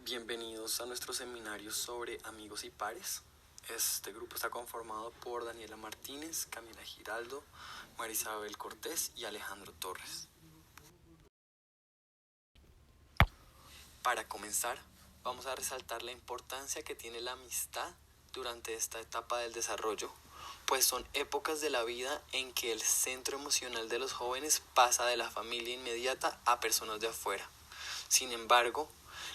Bienvenidos a nuestro seminario sobre amigos y pares. Este grupo está conformado por Daniela Martínez, Camila Giraldo, Marisabel Cortés y Alejandro Torres. Para comenzar, vamos a resaltar la importancia que tiene la amistad durante esta etapa del desarrollo, pues son épocas de la vida en que el centro emocional de los jóvenes pasa de la familia inmediata a personas de afuera. Sin embargo,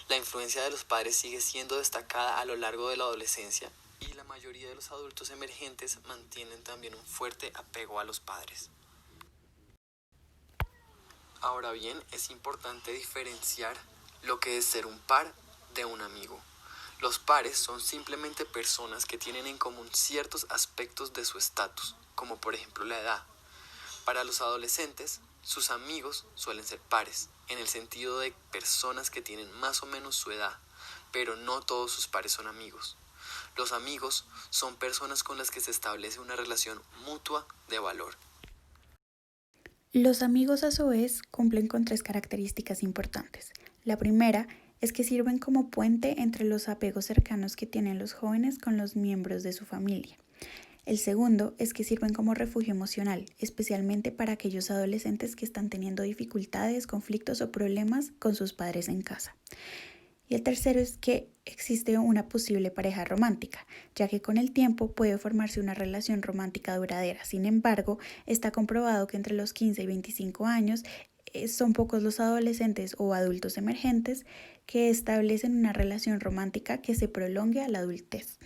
la influencia de los padres sigue siendo destacada a lo largo de la adolescencia y la mayoría de los adultos emergentes mantienen también un fuerte apego a los padres. Ahora bien, es importante diferenciar lo que es ser un par de un amigo. Los pares son simplemente personas que tienen en común ciertos aspectos de su estatus, como por ejemplo la edad. Para los adolescentes, sus amigos suelen ser pares, en el sentido de personas que tienen más o menos su edad, pero no todos sus pares son amigos. Los amigos son personas con las que se establece una relación mutua de valor. Los amigos a su vez cumplen con 3 características importantes. La primera es que sirven como puente entre los apegos cercanos que tienen los jóvenes con los miembros de su familia. El segundo es que sirven como refugio emocional, especialmente para aquellos adolescentes que están teniendo dificultades, conflictos o problemas con sus padres en casa. Y el tercero es que existe una posible pareja romántica, ya que con el tiempo puede formarse una relación romántica duradera. Sin embargo, está comprobado que entre los 15 y 25 años son pocos los adolescentes o adultos emergentes que establecen una relación romántica que se prolongue a la adultez.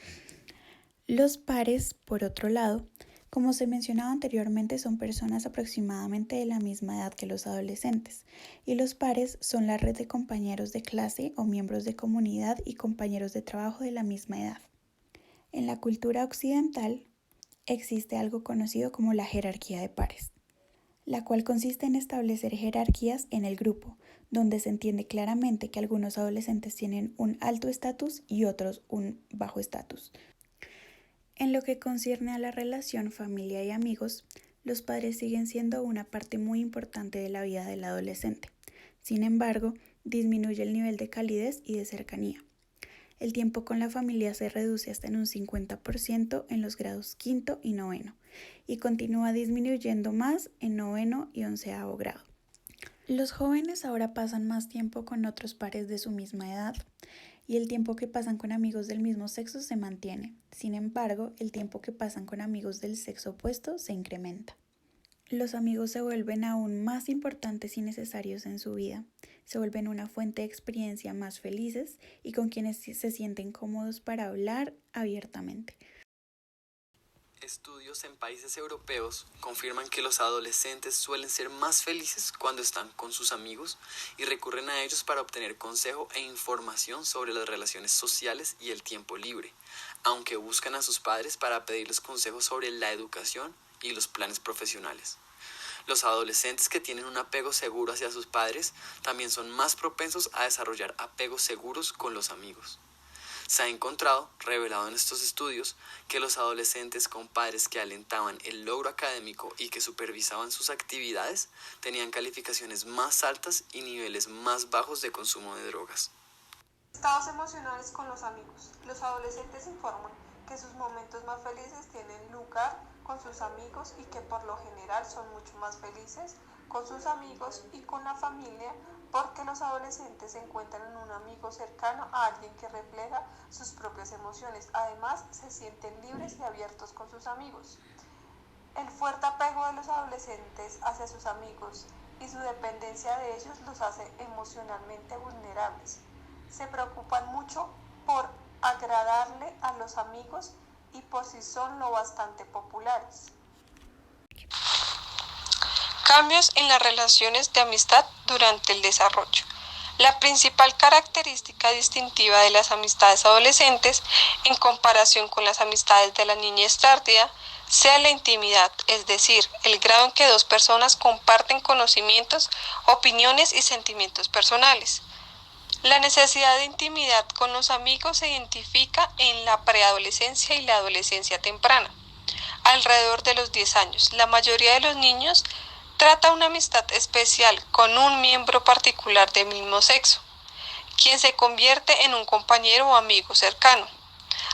Los pares, por otro lado, como se mencionaba anteriormente, son personas aproximadamente de la misma edad que los adolescentes, y los pares son la red de compañeros de clase o miembros de comunidad y compañeros de trabajo de la misma edad. En la cultura occidental existe algo conocido como la jerarquía de pares, la cual consiste en establecer jerarquías en el grupo, donde se entiende claramente que algunos adolescentes tienen un alto estatus y otros un bajo estatus. En lo que concierne a la relación familia y amigos, los padres siguen siendo una parte muy importante de la vida del adolescente. Sin embargo, disminuye el nivel de calidez y de cercanía. El tiempo con la familia se reduce hasta en un 50% en los grados 5º y 9º y continúa disminuyendo más en 9º y 11º grado. Los jóvenes ahora pasan más tiempo con otros pares de su misma edad y el tiempo que pasan con amigos del mismo sexo se mantiene. Sin embargo, el tiempo que pasan con amigos del sexo opuesto se incrementa. Los amigos se vuelven aún más importantes y necesarios en su vida. Se vuelven una fuente de experiencia más felices y con quienes se sienten cómodos para hablar abiertamente. Estudios en países europeos confirman que los adolescentes suelen ser más felices cuando están con sus amigos y recurren a ellos para obtener consejo e información sobre las relaciones sociales y el tiempo libre, aunque buscan a sus padres para pedirles consejos sobre la educación y los planes profesionales. Los adolescentes que tienen un apego seguro hacia sus padres también son más propensos a desarrollar apegos seguros con los amigos. Se ha encontrado, revelado en estos estudios, que los adolescentes con padres que alentaban el logro académico y que supervisaban sus actividades tenían calificaciones más altas y niveles más bajos de consumo de drogas. Estados emocionales con los amigos. Los adolescentes informan que sus momentos más felices tienen lugar con sus amigos y que por lo general son mucho más felices con sus amigos y con la familia porque los adolescentes encuentran en un amigo cercano a alguien que refleja sus propias emociones. Además, se sienten libres y abiertos con sus amigos. El fuerte apego de los adolescentes hacia sus amigos y su dependencia de ellos los hace emocionalmente vulnerables. Se preocupan mucho por agradarle a los amigos y por si son lo bastante populares. Cambios en las relaciones de amistad durante el desarrollo. La principal característica distintiva de las amistades adolescentes en comparación con las amistades de la niñez tardía sea la intimidad, es decir, el grado en que dos personas comparten conocimientos, opiniones y sentimientos personales. La necesidad de intimidad con los amigos se identifica en la preadolescencia y la adolescencia temprana. Alrededor de los 10 años, la mayoría de los niños trata una amistad especial con un miembro particular del mismo sexo, quien se convierte en un compañero o amigo cercano.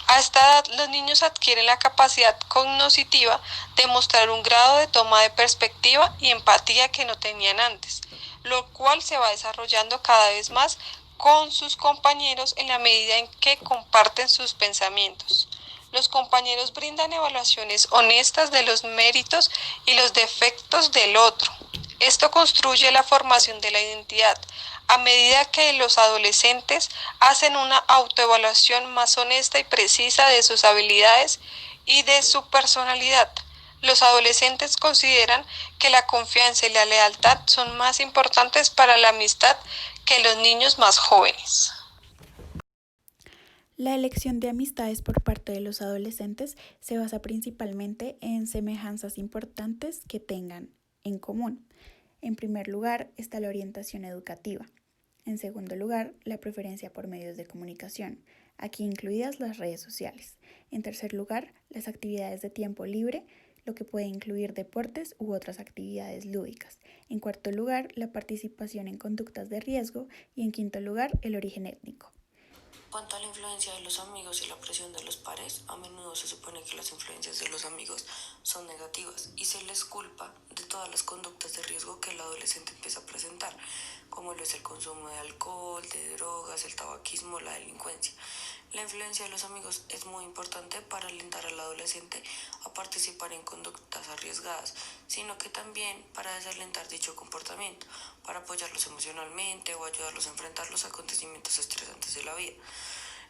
A esta edad, los niños adquieren la capacidad cognitiva de mostrar un grado de toma de perspectiva y empatía que no tenían antes, lo cual se va desarrollando cada vez más con sus compañeros en la medida en que comparten sus pensamientos. Los compañeros brindan evaluaciones honestas de los méritos y los defectos del otro. Esto construye la formación de la identidad, a medida que los adolescentes hacen una autoevaluación más honesta y precisa de sus habilidades y de su personalidad. Los adolescentes consideran que la confianza y la lealtad son más importantes para la amistad que los niños más jóvenes. La elección de amistades por parte de los adolescentes se basa principalmente en semejanzas importantes que tengan en común. En primer lugar está la orientación educativa. En segundo lugar, la preferencia por medios de comunicación, aquí incluidas las redes sociales. En tercer lugar, las actividades de tiempo libre, lo que puede incluir deportes u otras actividades lúdicas. En cuarto lugar, la participación en conductas de riesgo y en quinto lugar, el origen étnico. En cuanto a la influencia de los amigos y la presión de los pares, a menudo se supone que las influencias de los amigos son negativas y se les culpa de todas las conductas de riesgo que el adolescente empieza a presentar, como lo es el consumo de alcohol, de drogas, el tabaquismo, la delincuencia. La influencia de los amigos es muy importante para alentar al adolescente a participar en conductas arriesgadas, sino que también para desalentar dicho comportamiento, para apoyarlos emocionalmente o ayudarlos a enfrentar los acontecimientos estresantes de la vida.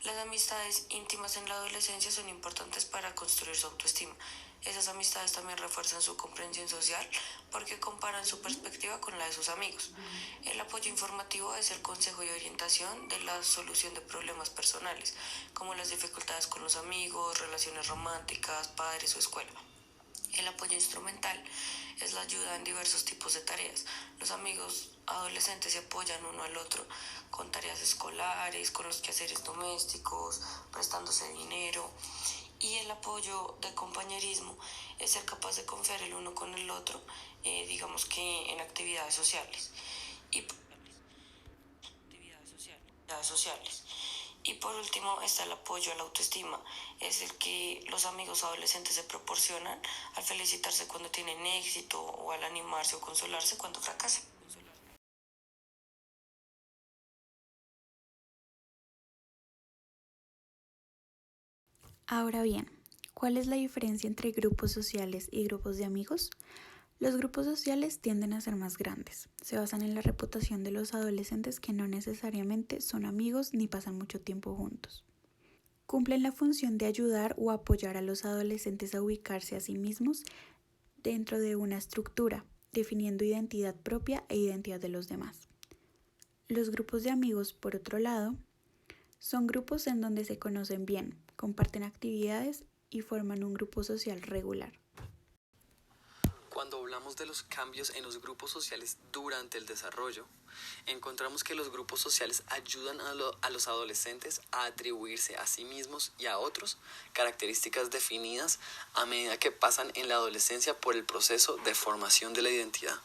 Las amistades íntimas en la adolescencia son importantes para construir su autoestima. Esas amistades también refuerzan su comprensión social porque comparan su perspectiva con la de sus amigos. El apoyo informativo es el consejo y orientación de la solución de problemas personales, como las dificultades con los amigos, relaciones románticas, padres o escuela. El apoyo instrumental es la ayuda en diversos tipos de tareas. Los amigos adolescentes se apoyan uno al otro con tareas escolares, con los quehaceres domésticos, prestándose dinero. Y el apoyo de compañerismo es ser capaz de confiar el uno con el otro, digamos que en actividades sociales. Y por último está el apoyo a la autoestima, es el que los amigos adolescentes se proporcionan al felicitarse cuando tienen éxito o al animarse o consolarse cuando fracasan. Ahora bien, ¿cuál es la diferencia entre grupos sociales y grupos de amigos? Los grupos sociales tienden a ser más grandes. Se basan en la reputación de los adolescentes que no necesariamente son amigos ni pasan mucho tiempo juntos. Cumplen la función de ayudar o apoyar a los adolescentes a ubicarse a sí mismos dentro de una estructura, definiendo identidad propia e identidad de los demás. Los grupos de amigos, por otro lado, son grupos en donde se conocen bien, comparten actividades y forman un grupo social regular. Cuando hablamos de los cambios en los grupos sociales durante el desarrollo, encontramos que los grupos sociales ayudan a los adolescentes a atribuirse a sí mismos y a otros características definidas a medida que pasan en la adolescencia por el proceso de formación de la identidad.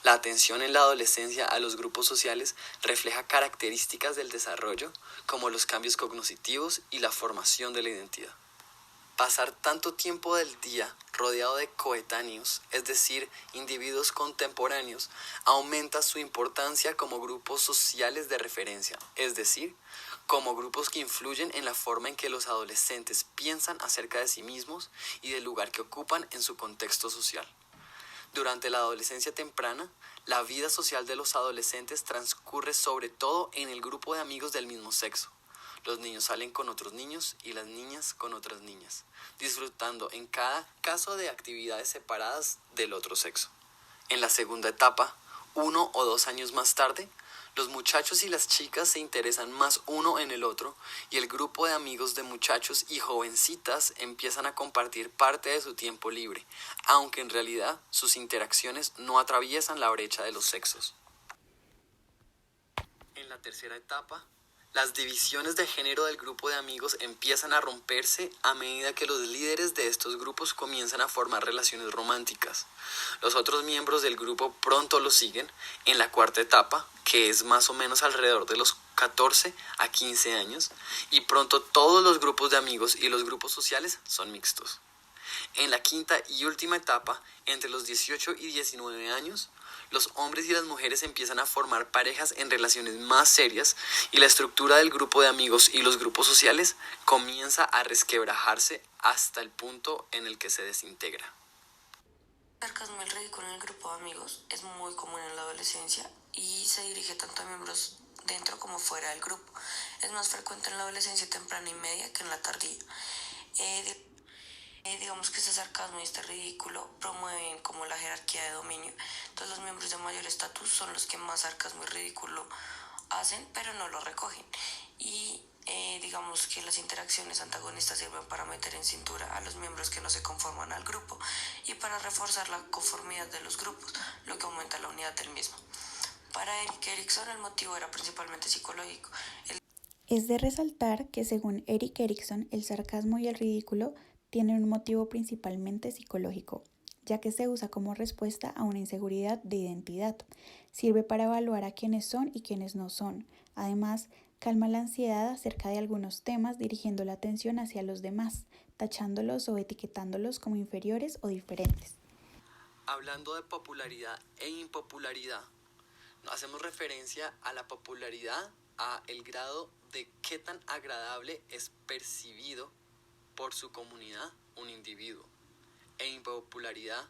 La atención en la adolescencia a los grupos sociales refleja características del desarrollo como los cambios cognitivos y la formación de la identidad. Pasar tanto tiempo del día rodeado de coetáneos, es decir, individuos contemporáneos, aumenta su importancia como grupos sociales de referencia, es decir, como grupos que influyen en la forma en que los adolescentes piensan acerca de sí mismos y del lugar que ocupan en su contexto social. Durante la adolescencia temprana, la vida social de los adolescentes transcurre sobre todo en el grupo de amigos del mismo sexo. Los niños salen con otros niños y las niñas con otras niñas, disfrutando en cada caso de actividades separadas del otro sexo. En la segunda etapa, 1 o 2 años más tarde, los muchachos y las chicas se interesan más uno en el otro y el grupo de amigos de muchachos y jovencitas empiezan a compartir parte de su tiempo libre, aunque en realidad sus interacciones no atraviesan la brecha de los sexos. En la tercera etapa, las divisiones de género del grupo de amigos empiezan a romperse a medida que los líderes de estos grupos comienzan a formar relaciones románticas. Los otros miembros del grupo pronto lo siguen en la cuarta etapa, que es más o menos alrededor de los 14 a 15 años y pronto todos los grupos de amigos y los grupos sociales son mixtos. En la quinta y última etapa, entre los 18 y 19 años, los hombres y las mujeres empiezan a formar parejas en relaciones más serias y la estructura del grupo de amigos y los grupos sociales comienza a resquebrajarse hasta el punto en el que se desintegra. El sarcasmo y el ridículo en el grupo de amigos es muy común en la adolescencia y se dirige tanto a miembros dentro como fuera del grupo. Es más frecuente en la adolescencia temprana y media que en la tardía. Digamos que este sarcasmo y este ridículo promueven como la jerarquía de dominio. Entonces los miembros de mayor estatus son los que más sarcasmo y ridículo hacen, pero no lo recogen. Y digamos que las interacciones antagonistas sirven para meter en cintura a los miembros que no se conforman al grupo y para reforzar la conformidad de los grupos, lo que aumenta la unidad del mismo. Para Erik Erikson el motivo era principalmente psicológico. Es de resaltar que según Erik Erikson, el sarcasmo y el ridículo tienen un motivo principalmente psicológico, ya que se usa como respuesta a una inseguridad de identidad. Sirve para evaluar a quienes son y quienes no son. Además, calma la ansiedad acerca de algunos temas dirigiendo la atención hacia los demás, tachándolos o etiquetándolos como inferiores o diferentes. Hablando de popularidad e impopularidad, hacemos referencia a la popularidad a el grado de qué tan agradable es percibido por su comunidad un individuo, e impopularidad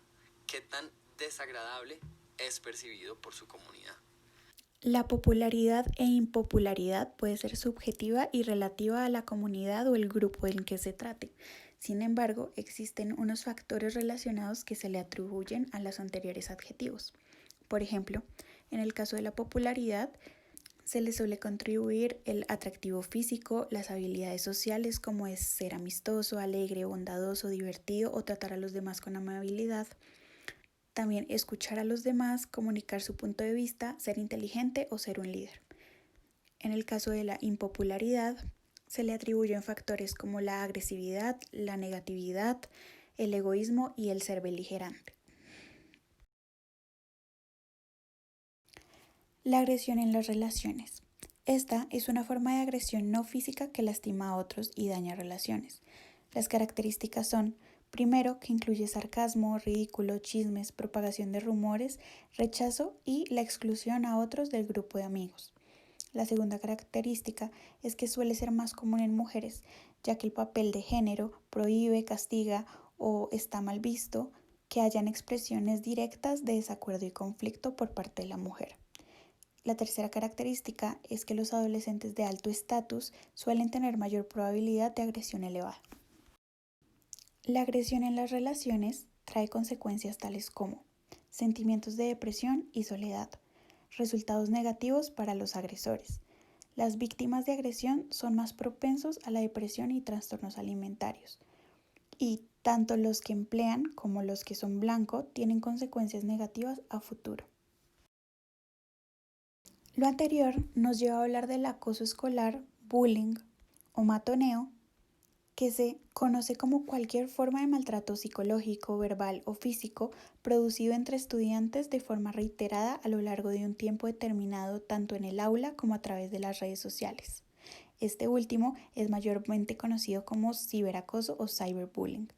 qué tan desagradable es percibido por su comunidad. La popularidad e impopularidad puede ser subjetiva y relativa a la comunidad o el grupo en que se trate. Sin embargo, existen unos factores relacionados que se le atribuyen a los anteriores adjetivos. Por ejemplo, en el caso de la popularidad, se le suele contribuir el atractivo físico, las habilidades sociales como es ser amistoso, alegre, bondadoso, divertido o tratar a los demás con amabilidad. También escuchar a los demás, comunicar su punto de vista, ser inteligente o ser un líder. En el caso de la impopularidad, se le atribuyen factores como la agresividad, la negatividad, el egoísmo y el ser beligerante. La agresión en las relaciones. Esta es una forma de agresión no física que lastima a otros y daña relaciones. Las características son, primero, que incluye sarcasmo, ridículo, chismes, propagación de rumores, rechazo y la exclusión a otros del grupo de amigos. La segunda característica es que suele ser más común en mujeres, ya que el papel de género prohíbe, castiga o está mal visto que hayan expresiones directas de desacuerdo y conflicto por parte de la mujer. La tercera característica es que los adolescentes de alto estatus suelen tener mayor probabilidad de agresión elevada. La agresión en las relaciones trae consecuencias tales como sentimientos de depresión y soledad, resultados negativos para los agresores. Las víctimas de agresión son más propensos a la depresión y trastornos alimentarios. Y tanto los que emplean como los que son blanco tienen consecuencias negativas a futuro. Lo anterior nos lleva a hablar del acoso escolar, bullying o matoneo, que se conoce como cualquier forma de maltrato psicológico, verbal o físico producido entre estudiantes de forma reiterada a lo largo de un tiempo determinado tanto en el aula como a través de las redes sociales. Este último es mayormente conocido como ciberacoso o cyberbullying.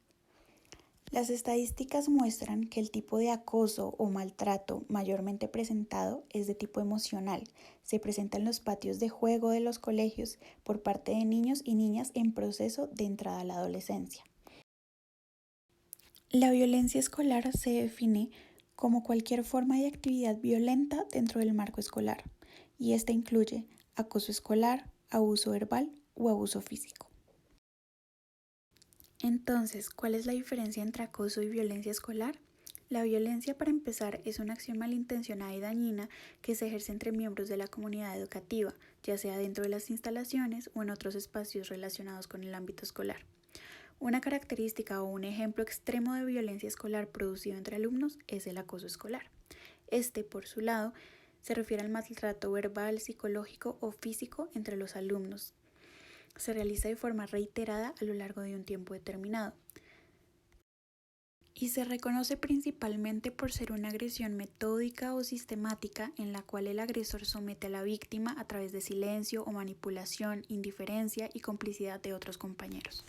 Las estadísticas muestran que el tipo de acoso o maltrato mayormente presentado es de tipo emocional. Se presenta en los patios de juego de los colegios por parte de niños y niñas en proceso de entrada a la adolescencia. La violencia escolar se define como cualquier forma de actividad violenta dentro del marco escolar, y esta incluye acoso escolar, abuso verbal o abuso físico. Entonces, ¿cuál es la diferencia entre acoso y violencia escolar? La violencia, para empezar, es una acción malintencionada y dañina que se ejerce entre miembros de la comunidad educativa, ya sea dentro de las instalaciones o en otros espacios relacionados con el ámbito escolar. Una característica o un ejemplo extremo de violencia escolar producido entre alumnos es el acoso escolar. Este, por su lado, se refiere al maltrato verbal, psicológico o físico entre los alumnos. Se realiza de forma reiterada a lo largo de un tiempo determinado. y se reconoce principalmente por ser una agresión metódica o sistemática en la cual el agresor somete a la víctima a través de silencio o manipulación, indiferencia y complicidad de otros compañeros.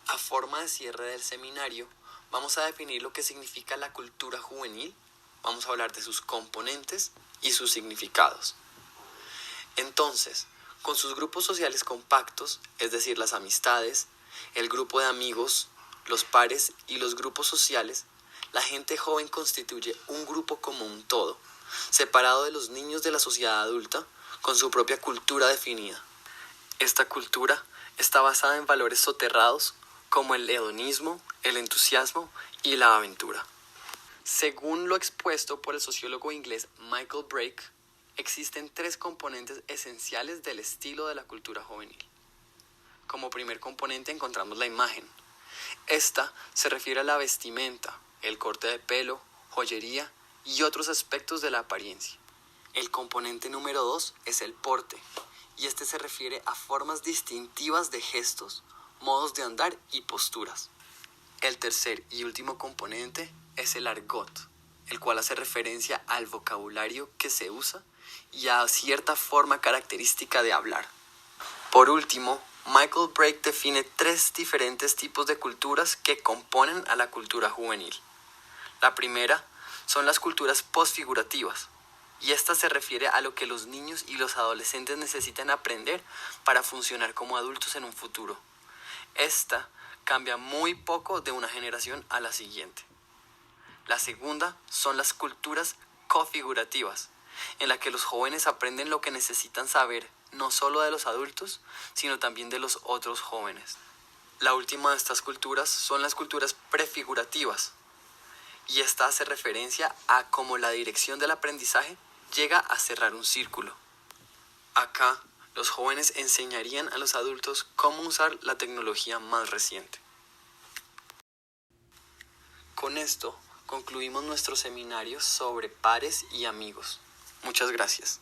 A forma de cierre del seminario, vamos a definir lo que significa la cultura juvenil, vamos a hablar de sus componentes y sus significados. Entonces, con sus grupos sociales compactos, es decir, las amistades, el grupo de amigos, los pares y los grupos sociales, la gente joven constituye un grupo como un todo, separado de los niños de la sociedad adulta, con su propia cultura definida. Esta cultura está basada en valores soterrados como el hedonismo, el entusiasmo y la aventura. Según lo expuesto por el sociólogo inglés Michael Brake, existen 3 componentes esenciales del estilo de la cultura juvenil. Como primer componente encontramos la imagen. Esta se refiere a la vestimenta, el corte de pelo, joyería y otros aspectos de la apariencia. El componente número 2 es el porte, y este se refiere a formas distintivas de gestos, modos de andar y posturas. El tercer y último componente es el argot, el cual hace referencia al vocabulario que se usa y a cierta forma característica de hablar. Por último, Michael Brake define 3 diferentes tipos de culturas que componen a la cultura juvenil. La primera son las culturas postfigurativas, y esta se refiere a lo que los niños y los adolescentes necesitan aprender para funcionar como adultos en un futuro. Esta cambia muy poco de una generación a la siguiente. La segunda son las culturas cofigurativas, en la que los jóvenes aprenden lo que necesitan saber, no solo de los adultos, sino también de los otros jóvenes. La última de estas culturas son las culturas prefigurativas, y esta hace referencia a cómo la dirección del aprendizaje llega a cerrar un círculo. Acá, los jóvenes enseñarían a los adultos cómo usar la tecnología más reciente. Con esto, concluimos nuestro seminario sobre pares y amigos. Muchas gracias.